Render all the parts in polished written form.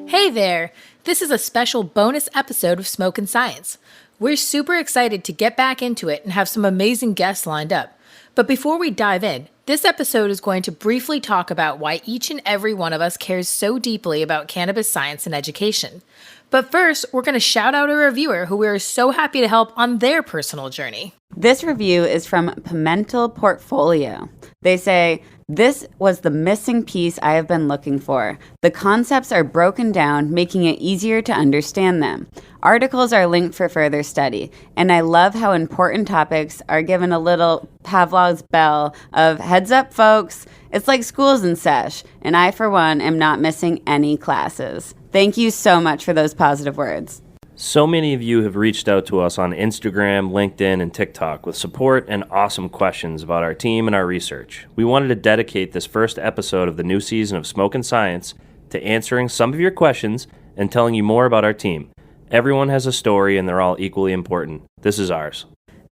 Hey there! This is a special bonus episode of Smoke and Science. We're super excited to get back into it and have some amazing guests lined up. But before we dive in, this episode is going to briefly talk about why each and every one of us cares so deeply about cannabis science and education. But first, we're going to shout out a reviewer who we are so happy to help on their personal journey. This review is from Pimental Portfolio. They say, "This was the missing piece I have been looking for. The concepts are broken down, making it easier to understand them. Articles are linked for further study, and I love how important topics are given a little Pavlov's bell of heads up, folks. It's like school's in sesh, and I, for one, am not missing any classes." Thank you so much for those positive words. So many of you have reached out to us on Instagram, LinkedIn, and TikTok with support and awesome questions about our team and our research. We wanted to dedicate this first episode of the new season of Smoke and Science to answering some of your questions and telling you more about our team. Everyone has a story and they're all equally important. This is ours.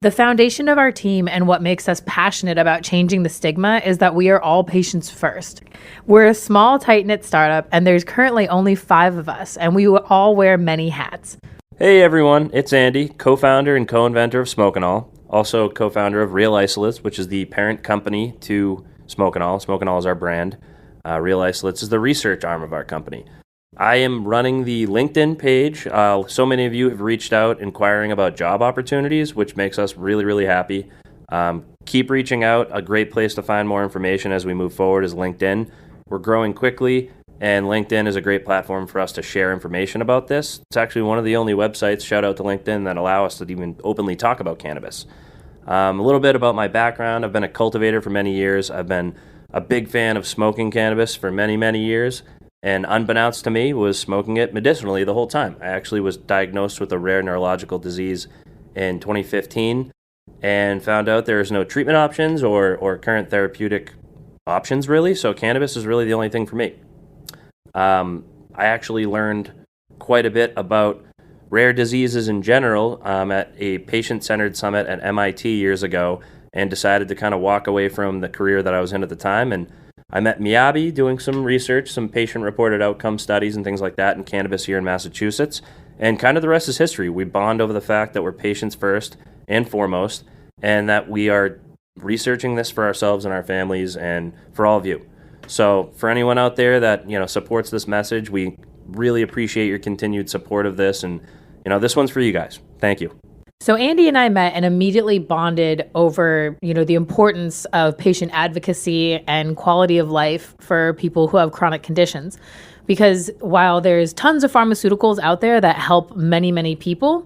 The foundation of our team and what makes us passionate about changing the stigma is that we are all patients first. We're a small, tight-knit startup, and there's currently only 5 of us, and we all wear many hats. Hey everyone, it's Andy, co-founder and co-inventor of Smokenol, also co-founder of Real Isolates, which is the parent company to Smokenol. Smokenol is our brand. Real Isolates is the research arm of our company. I am running the LinkedIn page. So many of you have reached out inquiring about job opportunities, which makes us really, really happy. Keep reaching out. A great place to find more information as we move forward is LinkedIn. We're growing quickly, and LinkedIn is a great platform for us to share information about this. It's actually one of the only websites, shout out to LinkedIn, that allow us to even openly talk about cannabis. A little bit about my background. I've been a cultivator for many years. I've been a big fan of smoking cannabis for many, many years. And unbeknownst to me, was smoking it medicinally the whole time. I actually was diagnosed with a rare neurological disease in 2015 and found out there is no treatment options or current therapeutic options, really. So cannabis is really the only thing for me. I actually learned quite a bit about rare diseases in general at a patient-centered summit at MIT years ago and decided to kind of walk away from the career that I was in at the time. And I met Miyabi doing some research, some patient-reported outcome studies and things like that in cannabis here in Massachusetts. And kind of the rest is history. We bond over the fact that we're patients first and foremost, and that we are researching this for ourselves and our families and for all of you. So for anyone out there that, supports this message, we really appreciate your continued support of this. And, this one's for you guys. Thank you. So Andy and I met and immediately bonded over, the importance of patient advocacy and quality of life for people who have chronic conditions. Because while there's tons of pharmaceuticals out there that help many, many people,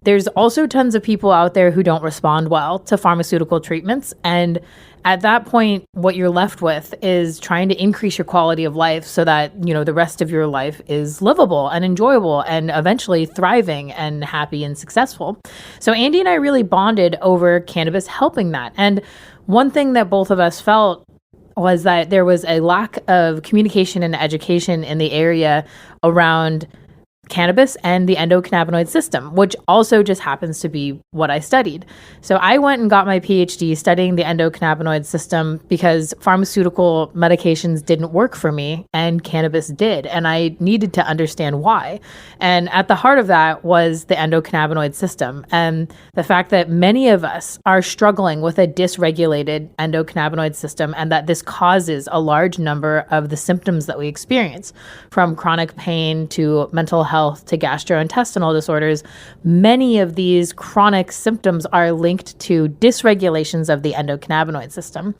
there's also tons of people out there who don't respond well to pharmaceutical treatments. And at that point, what you're left with is trying to increase your quality of life so that, the rest of your life is livable and enjoyable and eventually thriving and happy and successful. So Andy and I really bonded over cannabis helping that. And one thing that both of us felt was that there was a lack of communication and education in the area around cannabis and the endocannabinoid system, which also just happens to be what I studied. So I went and got my PhD studying the endocannabinoid system because pharmaceutical medications didn't work for me and cannabis did, and I needed to understand why. And at the heart of that was the endocannabinoid system and the fact that many of us are struggling with a dysregulated endocannabinoid system, and that this causes a large number of the symptoms that we experience, from chronic pain to mental health to gastrointestinal disorders. Many of these chronic symptoms are linked to dysregulations of the endocannabinoid system.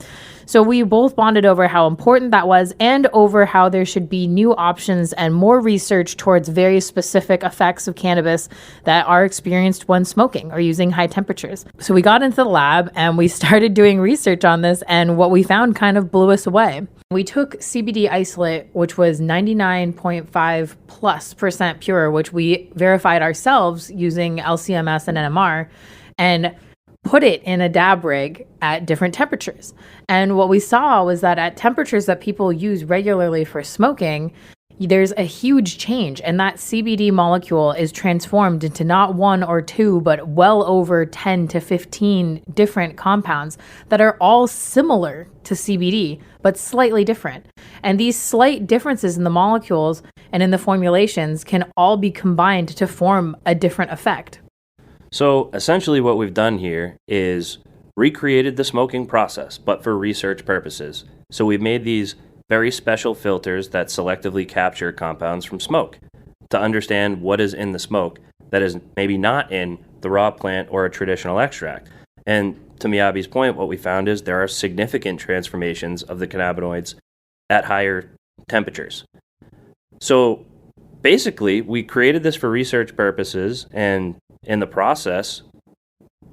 So we both bonded over how important that was and over how there should be new options and more research towards very specific effects of cannabis that are experienced when smoking or using high temperatures. So we got into the lab and we started doing research on this, and what we found kind of blew us away. We took CBD isolate, which was 99.5+% pure, which we verified ourselves using LCMS and NMR, and put it in a dab rig at different temperatures. And what we saw was that at temperatures that people use regularly for smoking, there's a huge change, and that CBD molecule is transformed into not 1 or 2, but well over 10 to 15 different compounds that are all similar to CBD, but slightly different. And these slight differences in the molecules and in the formulations can all be combined to form a different effect. So essentially what we've done here is recreated the smoking process, but for research purposes. So we've made these very special filters that selectively capture compounds from smoke to understand what is in the smoke that is maybe not in the raw plant or a traditional extract. And to Miyabi's point, what we found is there are significant transformations of the cannabinoids at higher temperatures. So basically, we created this for research purposes, and in the process,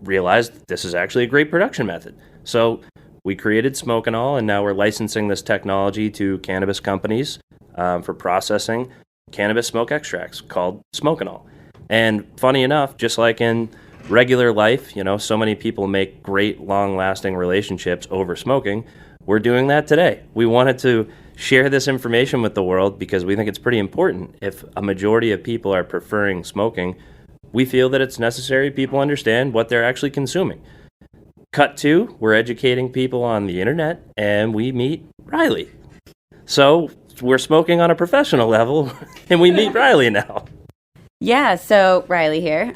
realized this is actually a great production method. So we created Smokenol, and now we're licensing this technology to cannabis companies for processing cannabis smoke extracts called Smokenol. And funny enough, just like in regular life, so many people make great long-lasting relationships over smoking. We're doing that today. We wanted to share this information with the world because we think it's pretty important. If a majority of people are preferring smoking, we feel that it's necessary people understand what they're actually consuming. Cut to, we're educating people on the internet, and we meet Riley. So we're smoking on a professional level, and we meet Riley now. Yeah, so Riley here.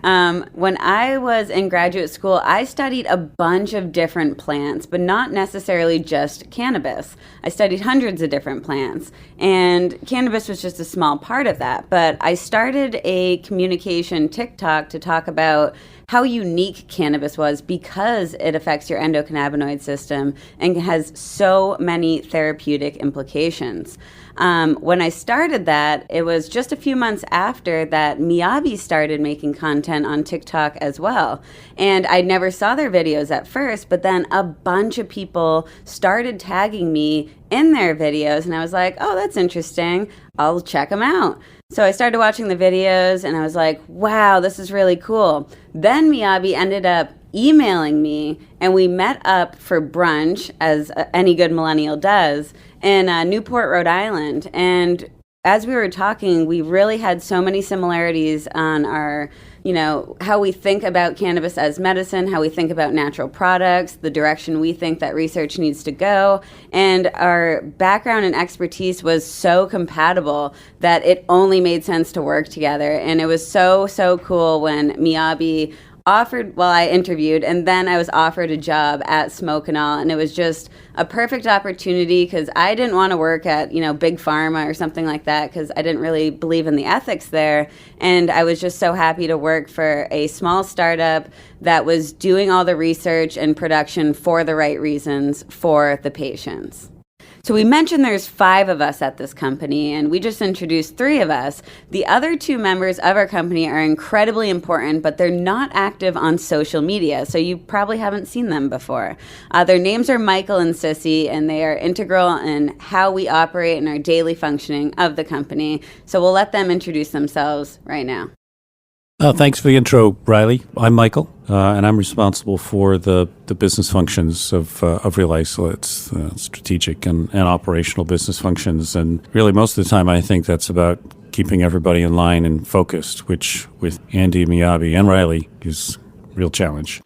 When I was in graduate school, I studied a bunch of different plants, but not necessarily just cannabis. I studied hundreds of different plants, and cannabis was just a small part of that. But I started a communication TikTok to talk about how unique cannabis was because it affects your endocannabinoid system and has so many therapeutic implications. When I started that, it was just a few months after that Miyabi started making content on TikTok as well. And I never saw their videos at first, but then a bunch of people started tagging me in their videos, and I was like, oh, that's interesting. I'll check them out. So I started watching the videos, and I was like, wow, this is really cool. Then Miyabi ended up emailing me, and we met up for brunch, as any good millennial does, in Newport, Rhode Island. And as we were talking, we really had so many similarities on our, how we think about cannabis as medicine, how we think about natural products, the direction we think that research needs to go. And our background and expertise was so compatible that it only made sense to work together. And it was so, so cool when Miyabi I interviewed, and then I was offered a job at Smokenol, and it was just a perfect opportunity because I didn't want to work at, Big Pharma or something like that because I didn't really believe in the ethics there. And I was just so happy to work for a small startup that was doing all the research and production for the right reasons for the patients. So we mentioned there's 5 of us at this company, and we just introduced 3 of us. The other 2 members of our company are incredibly important, but they're not active on social media, so you probably haven't seen them before. Their names are Michael and Sissy, and they are integral in how we operate in our daily functioning of the company. So we'll let them introduce themselves right now. Thanks for the intro, Riley. I'm Michael, and I'm responsible for the business functions of Real Isolates, strategic and operational business functions. And really, most of the time, I think that's about keeping everybody in line and focused, which with Andy, Miyabi, and Riley is a real challenge.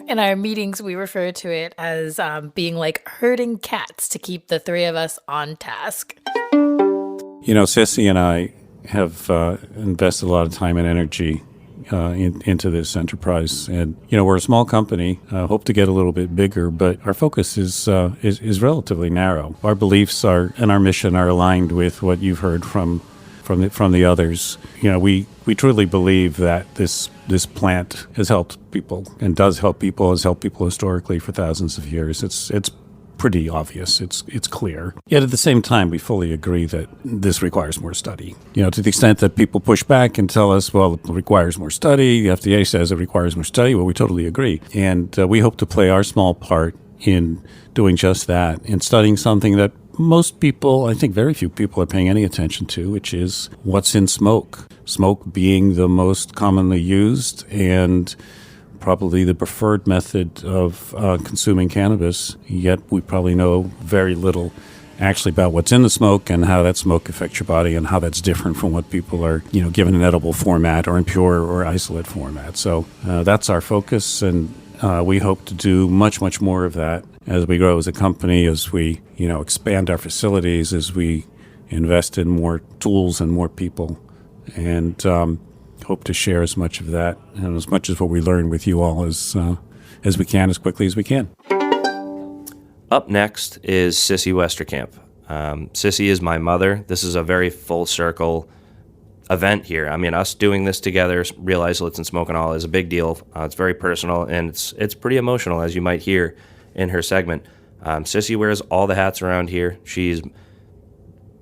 In our meetings, we refer to it as being like herding cats to keep the 3 of us on task. Sissy and I have invested a lot of time and energy into this enterprise, and we're a small company. Hope to get a little bit bigger, but our focus is relatively narrow. Our beliefs and our mission are aligned with what you've heard from the others. We truly believe that this plant has helped people and does help people. Has helped people historically for thousands of years. It's pretty obvious. It's clear. Yet at the same time, we fully agree that this requires more study. To the extent that people push back and tell us, well, it requires more study, the FDA says it requires more study, well, we totally agree. And we hope to play our small part in doing just that, in studying something that most people, I think very few people are paying any attention to, which is what's in smoke. Smoke being the most commonly used and probably the preferred method of consuming cannabis, yet we probably know very little actually about what's in the smoke and how that smoke affects your body and how that's different from what people are, given in edible format or in pure or isolate format. So that's our focus, and we hope to do much, much more of that as we grow as a company, as we, expand our facilities, as we invest in more tools and more people, and hope to share as much of that and as much of what we learn with you all as we can, as quickly as we can. Up next is Sissy Westerkamp. Sissy is my mother. This is a very full circle event here. I mean, us doing this together, Real Isolates and Smokenol, is a big deal. It's very personal, and it's pretty emotional, as you might hear in her segment. Sissy wears all the hats around here. She's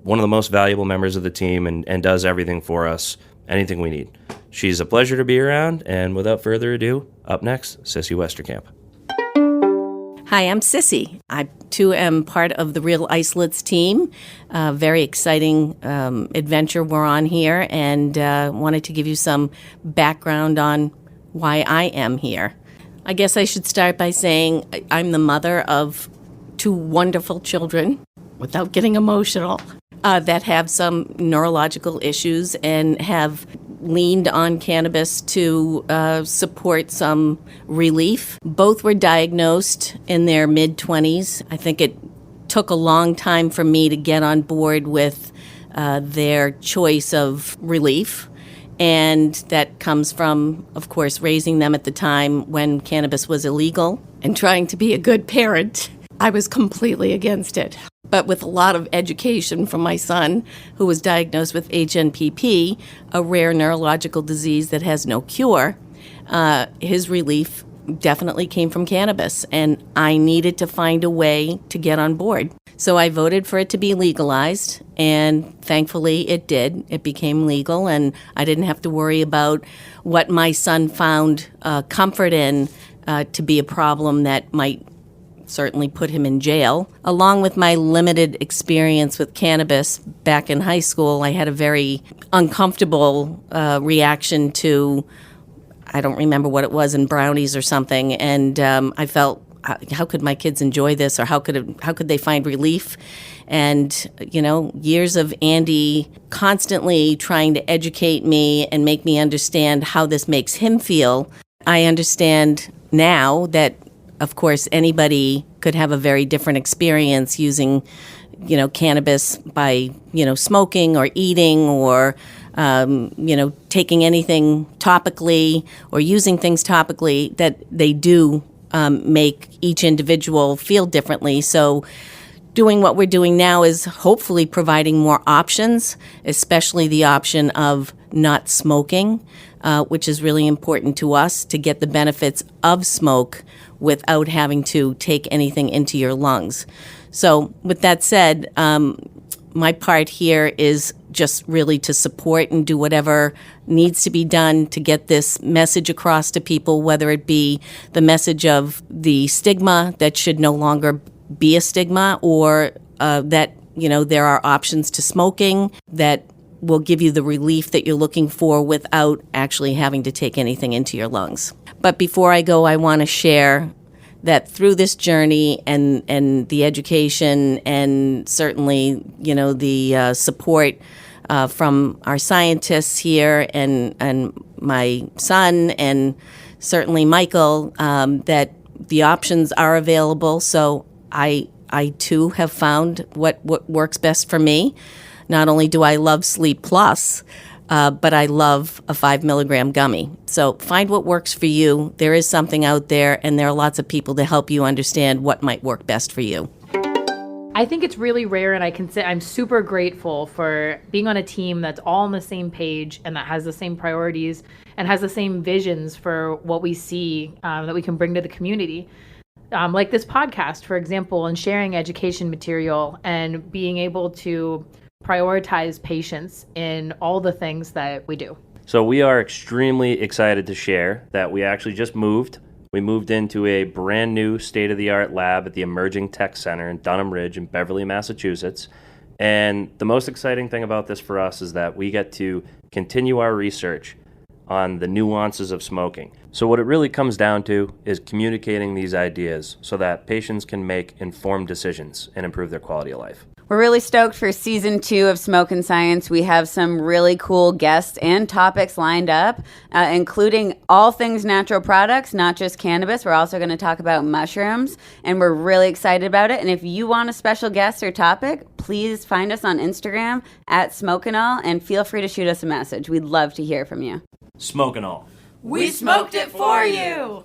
one of the most valuable members of the team and does everything for us, anything we need. She's a pleasure to be around, and without further ado, up next, Sissy Westerkamp. Hi, I'm Sissy. I, too, am part of the Real Isolates team. Very exciting adventure we're on here, and wanted to give you some background on why I am here. I guess I should start by saying I'm the mother of 2 wonderful children, without getting emotional, that have some neurological issues and have leaned on cannabis to support some relief. Both were diagnosed in their mid-20s. I think it took a long time for me to get on board with their choice of relief. And that comes from, of course, raising them at the time when cannabis was illegal and trying to be a good parent. I was completely against it. But with a lot of education from my son, who was diagnosed with HNPP, a rare neurological disease that has no cure, his relief definitely came from cannabis, and I needed to find a way to get on board. So I voted for it to be legalized, and thankfully it did. It became legal, and I didn't have to worry about what my son found comfort in to be a problem that might certainly put him in jail. Along with my limited experience with cannabis back in high school, I had a very uncomfortable reaction to, I don't remember what it was, in brownies or something, and I felt, how could my kids enjoy this, or how could they find relief? And, years of Andy constantly trying to educate me and make me understand how this makes him feel. I understand now that, of course, anybody could have a very different experience using, cannabis by, smoking or eating or, taking anything topically or using things topically, that they do make each individual feel differently. So doing what we're doing now is hopefully providing more options, especially the option of not smoking, which is really important to us to get the benefits of smoke without having to take anything into your lungs. So with that said, my part here is just really to support and do whatever needs to be done to get this message across to people, whether it be the message of the stigma that should no longer be a stigma, or that, there are options to smoking that will give you the relief that you're looking for without actually having to take anything into your lungs. But before I go, I want to share that through this journey and the education and certainly, the support from our scientists here and my son and certainly Michael, that the options are available. So I too have found what works best for me. Not only do I love Sleep Plus, but I love a 5 milligram gummy. So find what works for you. There is something out there, and there are lots of people to help you understand what might work best for you. I think it's really rare, and I'm super grateful for being on a team that's all on the same page and that has the same priorities and has the same visions for what we see that we can bring to the community. Like this podcast, for example, and sharing education material and being able to prioritize patients in all the things that we do. So we are extremely excited to share that we actually just moved. We moved into a brand new state-of-the-art lab at the Emerging Tech Center in Dunham Ridge in Beverly, Massachusetts. And the most exciting thing about this for us is that we get to continue our research on the nuances of smoking. So what it really comes down to is communicating these ideas so that patients can make informed decisions and improve their quality of life. We're really stoked for season 2 of Smoke and Science. We have some really cool guests and topics lined up, including all things natural products, not just cannabis. We're also going to talk about mushrooms, and we're really excited about it. And if you want a special guest or topic, please find us on Instagram at Smokenol, and feel free to shoot us a message. We'd love to hear from you. Smokenol. We smoked it for you!